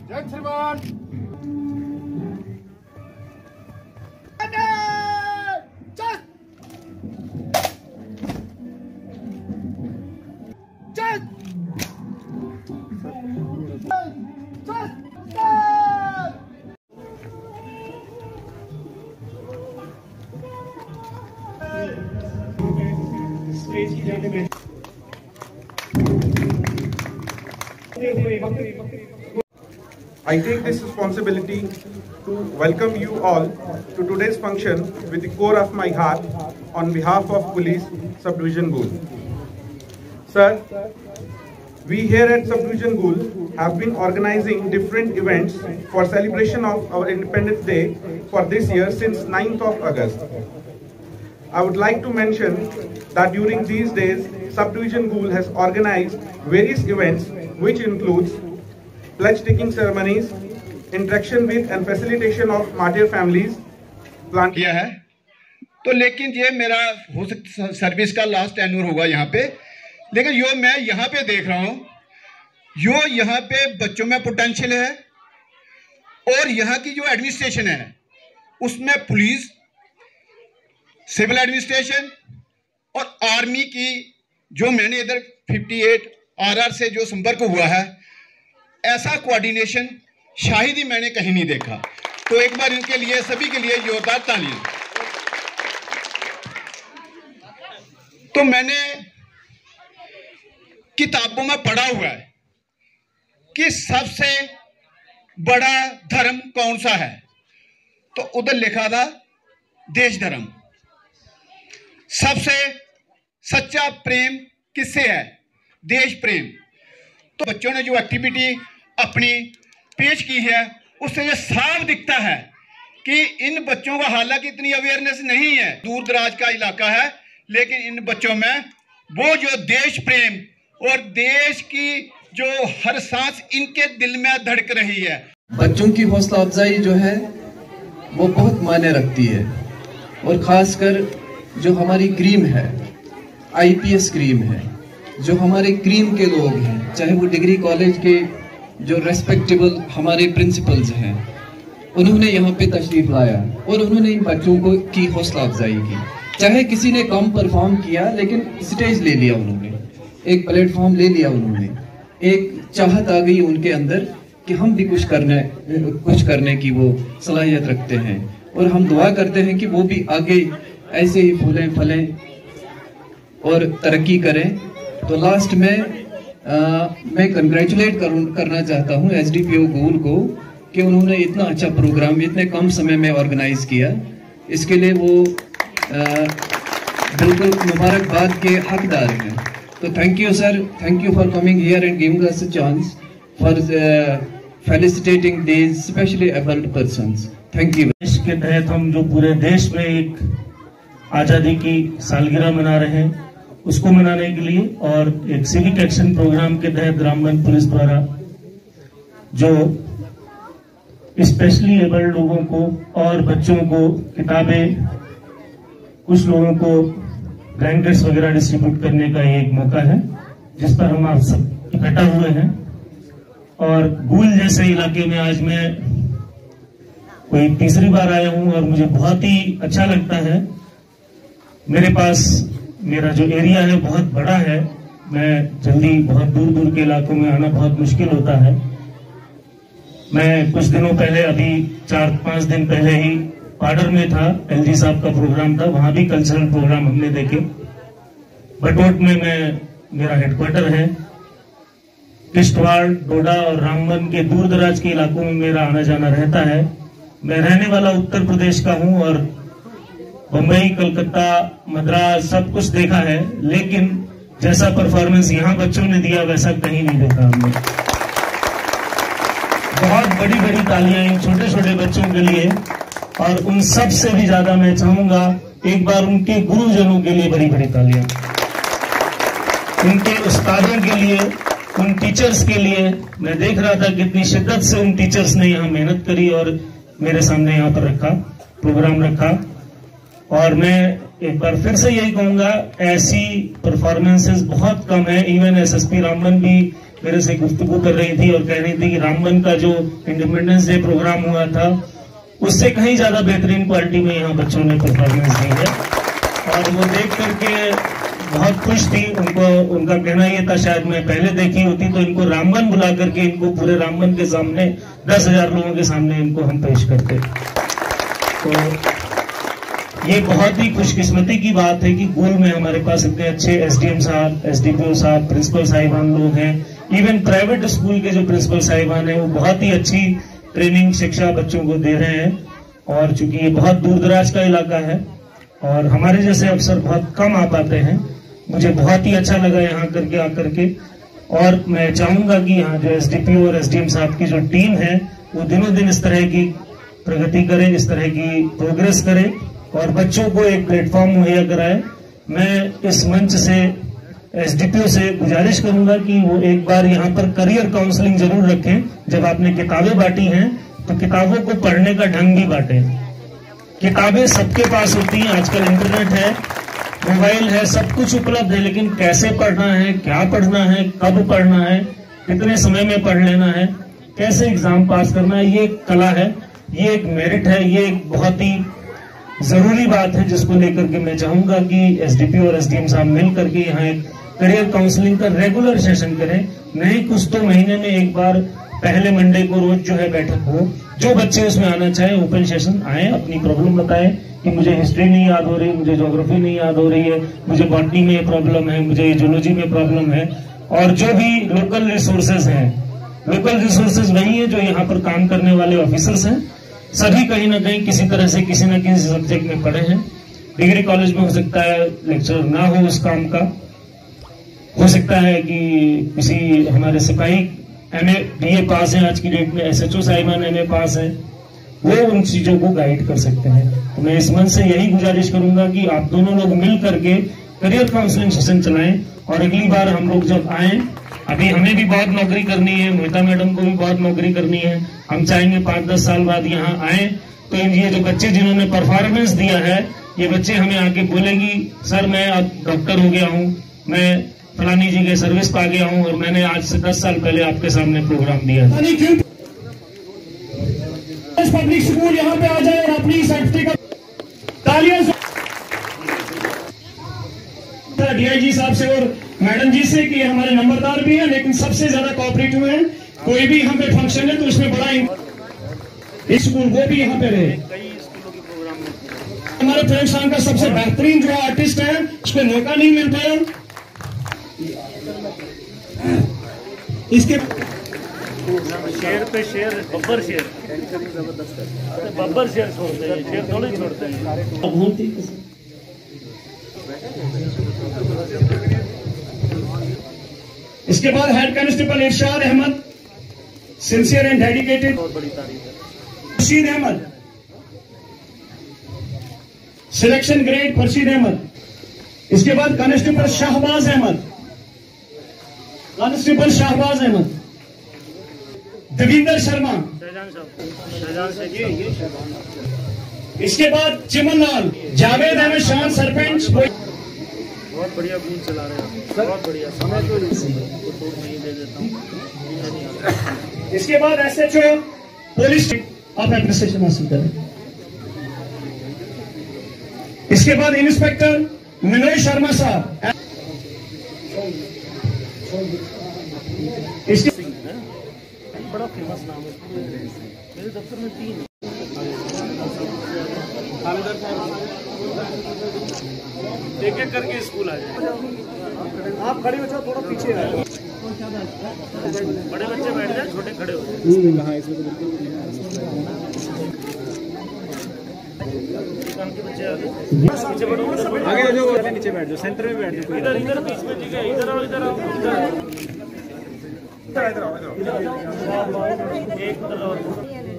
जय श्रीमान। I take this responsibility to welcome you all to today's function with the core of my heart on behalf of Police Subdivision Gool. Sir, we here at Subdivision Gool have been organizing different events for celebration of our Independence Day for this year since 9th of August. I would like to mention that during these days, Subdivision Gool has organized various events which includes pledge taking ceremonies, interaction with and facilitation of martyr families, plant किया है। तो लेकिन ये मेरा हो सकता service का last annual होगा यहाँ पे, लेकिन यो मैं यहाँ पे देख रहा हूँ, यो यहाँ पे बच्चों में पोटेंशियल है और यहाँ की जो एडमिनिस्ट्रेशन है उसमें पुलिस, सिविल एडमिनिस्ट्रेशन और आर्मी की जो मैंने इधर 58 RR से जो संपर्क हुआ है, ऐसा कोऑर्डिनेशन शायद ही मैंने कहीं नहीं देखा। तो एक बार इनके लिए सभी के लिए जोरदार तालियां। तो मैंने किताबों में पढ़ा हुआ है कि सबसे बड़ा धर्म कौन सा है, तो उधर लिखा था देश धर्म। सबसे सच्चा प्रेम किससे है? देश प्रेम। तो बच्चों ने जो एक्टिविटी अपनी पेश की है उससे ये साफ दिखता है कि इन बच्चों का हालांकि इतनी अवेयरनेस नहीं है, दूर दराज का इलाका है, लेकिन इन बच्चों में वो जो देश प्रेम और देश की जो हर सांस इनके दिल में धड़क रही है। बच्चों की हौसला अफजाई जो है वो बहुत मायने रखती है, और खासकर जो हमारी क्रीम है, IPS क्रीम है, जो हमारे क्रीम के लोग हैं, चाहे वो डिग्री कॉलेज के जो रेस्पेक्टेबल हमारे प्रिंसिपल्स हैं, उन्होंने यहाँ पे तशरीफ लाया और उन्होंने इन बच्चों को की हौसला अफजाई की। चाहे किसी ने कम परफॉर्म किया, लेकिन स्टेज ले लिया उन्होंने, एक प्लेटफॉर्म ले लिया उन्होंने, एक चाहत आ गई उनके अंदर कि हम भी कुछ करने की वो सलाहियत रखते हैं, और हम दुआ करते हैं कि वो भी आगे ऐसे ही फूलें फलें और तरक्की करें। तो लास्ट में मैं कंग्रेचुलेट करना चाहता हूँ SDPO गोल को कि उन्होंने इतना अच्छा प्रोग्राम इतने कम समय में ऑर्गेनाइज किया। इसके लिए वो बिल्कुल मुबारकबाद के हकदार हैं। तो thank you sir, thank you for coming here and giving us a chance for felicitating these specially abled persons. Thank you. इसके तहत हम जो पूरे देश में एक आज़ादी की सालगिरह मना रहे हैं, उसको मनाने के लिए और एक सिविक एक्शन प्रोग्राम के तहत रामबन पुलिस द्वारा जो स्पेशली एबल्ड लोगों को और बच्चों को किताबें, कुछ लोगों को ब्लैंकेट्स वगैरह डिस्ट्रीब्यूट करने का एक मौका है, जिस पर हम आप सब इकट्ठा हुए हैं। और गूल जैसे इलाके में आज मैं कोई तीसरी बार आया हूं और मुझे बहुत ही अच्छा लगता है। मेरे पास मेरा जो एरिया है बहुत बड़ा है, मैं जल्दी बहुत दूर दूर के इलाकों में आना बहुत मुश्किल होता है। मैं कुछ दिनों पहले, अभी 4-5 दिन पहले ही पाडर में था, LG साहब का प्रोग्राम था, वहां भी कल्चरल प्रोग्राम हमने देखे। बटोट में मेरा हेडक्वार्टर है। किश्तवाड़, डोडा और रामबन के दूर दराज के इलाकों में मेरा आना जाना रहता है। मैं रहने वाला उत्तर प्रदेश का हूं और बम्बई, कलकत्ता, मद्रास सब कुछ देखा है, लेकिन जैसा परफॉर्मेंस यहाँ बच्चों ने दिया वैसा कहीं नहीं देखा हमने। बहुत बड़ी बड़ी तालियां इन छोटे छोटे बच्चों के लिए, और उन सब से भी ज्यादा मैं चाहूंगा एक बार उनके गुरुजनों के लिए बड़ी बड़ी तालियां, उनके उस्तादों के लिए, उन टीचर्स के लिए। मैं देख रहा था कितनी शिद्दत से उन टीचर्स ने यहाँ मेहनत करी और मेरे सामने यहाँ पर प्रोग्राम रखा। और मैं एक बार फिर से यही कहूंगा, ऐसी परफॉर्मेंसेस बहुत कम है। इवन एसएसपी रामबन भी मेरे से गुफ्तगू कर रही थी और कह रही थी कि रामबन का जो इंडिपेंडेंस डे प्रोग्राम हुआ था उससे कहीं ज्यादा बेहतरीन क्वालिटी में यहाँ बच्चों ने परफॉर्मेंस दी है। और वो देख करके बहुत खुश थी। उनका कहना ये था, शायद मैं पहले देखी होती तो इनको रामबन बुला करके इनको पूरे रामबन के सामने 10,000 लोगों के सामने इनको हम पेश करते। तो ये बहुत ही खुशकिस्मती की बात है कि गोल में हमारे पास इतने अच्छे एसडीएम साहब, एसडीपीओ साहब, प्रिंसिपल साहिबान लोग हैं। इवन प्राइवेट स्कूल के जो प्रिंसिपल साहिबान हैं वो बहुत ही अच्छी ट्रेनिंग शिक्षा बच्चों को दे रहे हैं। और चूंकि ये बहुत दूर दराज का इलाका है और हमारे जैसे अफसर बहुत कम आ पाते हैं, मुझे बहुत ही अच्छा लगा यहाँ करके आकर के। और मैं चाहूंगा कि यहाँ जो एसडीपीओ और एसडीएम साहब की जो टीम है वो दिनों दिन इस तरह की प्रगति करे, इस तरह की प्रोग्रेस करे और बच्चों को एक प्लेटफॉर्म मुहैया कराए। मैं इस मंच से एसडीपीओ से गुजारिश करूंगा कि वो एक बार यहाँ पर करियर काउंसलिंग जरूर रखें। जब आपने किताबें बांटी हैं तो किताबों को पढ़ने का ढंग भी बांटे। किताबें सबके पास होती हैं, आजकल इंटरनेट है, मोबाइल है, सब कुछ उपलब्ध है, लेकिन कैसे पढ़ना है, क्या पढ़ना है, कब पढ़ना है, कितने समय में पढ़ लेना है, कैसे एग्जाम पास करना है, ये एक कला है, ये एक मेरिट है, ये एक बहुत ही जरूरी बात है जिसको लेकर के मैं चाहूंगा कि एसडीपी और एसडीएम साहब मिल करके यहाँ एक करियर काउंसलिंग का रेगुलर सेशन करें। नहीं कुछ तो महीने में एक बार पहले मंडे को रोज जो है बैठक हो, जो बच्चे उसमें आना चाहे ओपन सेशन आए, अपनी प्रॉब्लम बताएं कि मुझे हिस्ट्री नहीं याद हो रही, मुझे ज्योग्राफी नहीं याद हो रही है, मुझे बॉटनी में ये प्रॉब्लम है, मुझे जूलॉजी में प्रॉब्लम है। और जो भी लोकल रिसोर्सेज हैं, लोकल रिसोर्सेज वही है जो यहाँ पर काम करने वाले ऑफिसर्स हैं, सभी कहीं ना कहीं किसी तरह से किसी न किसी सब्जेक्ट में पढ़े हैं। डिग्री कॉलेज में हो सकता है लेक्चर ना हो उस काम का, हो सकता है कि किसी हमारे सिपाही एमए बीए पास है, आज की डेट में एसएचओ साहिबान एमए पास है, वो उन चीजों को गाइड कर सकते हैं। तो मैं इस मंच से यही गुजारिश करूंगा कि आप दोनों लोग मिल करके करियर काउंसलिंग सेशन चलाएं। और अगली बार हम लोग जब आए, अभी हमें भी बहुत नौकरी करनी है, मोहिता मैडम को भी बहुत नौकरी करनी है, हम चाहेंगे 5-10 साल बाद यहाँ आए तो ये जो बच्चे जिन्होंने परफॉर्मेंस दिया है, ये बच्चे हमें आके बोलेंगी, सर मैं अब डॉक्टर हो गया हूँ, मैं फलानी जी के सर्विस पा गया हूँ और मैंने आज से 10 साल पहले आपके सामने प्रोग्राम दिया था। पब्लिक स्कूल यहाँ पे आ जाए और अपनी सेफ्टी का तालियां डीआईजी साहब से और मैडम जी से कि हमारे नंबरदार भी हैं लेकिन सबसे ज्यादा कोऑपरेटिव हैं। कोई भी यहाँ पे फंक्शन है तो उसमें बड़ा स्कूल वो भी यहाँ पे रहे। हमारे फिल्म साहब का सबसे बेहतरीन जो आर्टिस्ट है उसको मौका नहीं मिल पाया। इसके शेर पे शेर, बब्बर शेर, बब्बर शेर छोड़ते हैं, शेर थोड़ी छोड़ते हैं। इसके बाद head constable Irshad Ahmad, sincere and dedicated. बहुत बड़ी तारीफ है। Farshid Ahmad, selection grade Farshid Ahmad. इसके बाद कांस्टेबल शाहबाज अहमद, कांस्टेबल शाहबाज अहमद। देविंदर शर्मा, इसके बाद चिमन लाल, जावेद अहमद शान सरपंच। बहुत बढ़िया बूथ चला रहे हैं, बहुत बढ़िया। समय तो नहीं दे देता हूँ। इसके बाद एसएचओ पुलिस, आप एप्रिसिएशन हासिल करें। इसके बाद इंस्पेक्टर विनोद शर्मा साहब। इसके बड़ा फेमस नाम है, मेरे दफ्तर में 3 एक एक करके स्कूल आ जाए। आप खड़े हो जाओ, थोड़ा पीछे आ जाओ। बड़े बच्चे बैठ जाए, छोटे खड़े हो जाए। के बच्चे आगे नीचे बढ़ो, आगे आ जाओ, नीचे बैठ जाओ, सेंटर में बैठ जाओ। इधर इधर बीच में, ठीक है, इधर आओ, इधर आओ, इधर आओ। एक और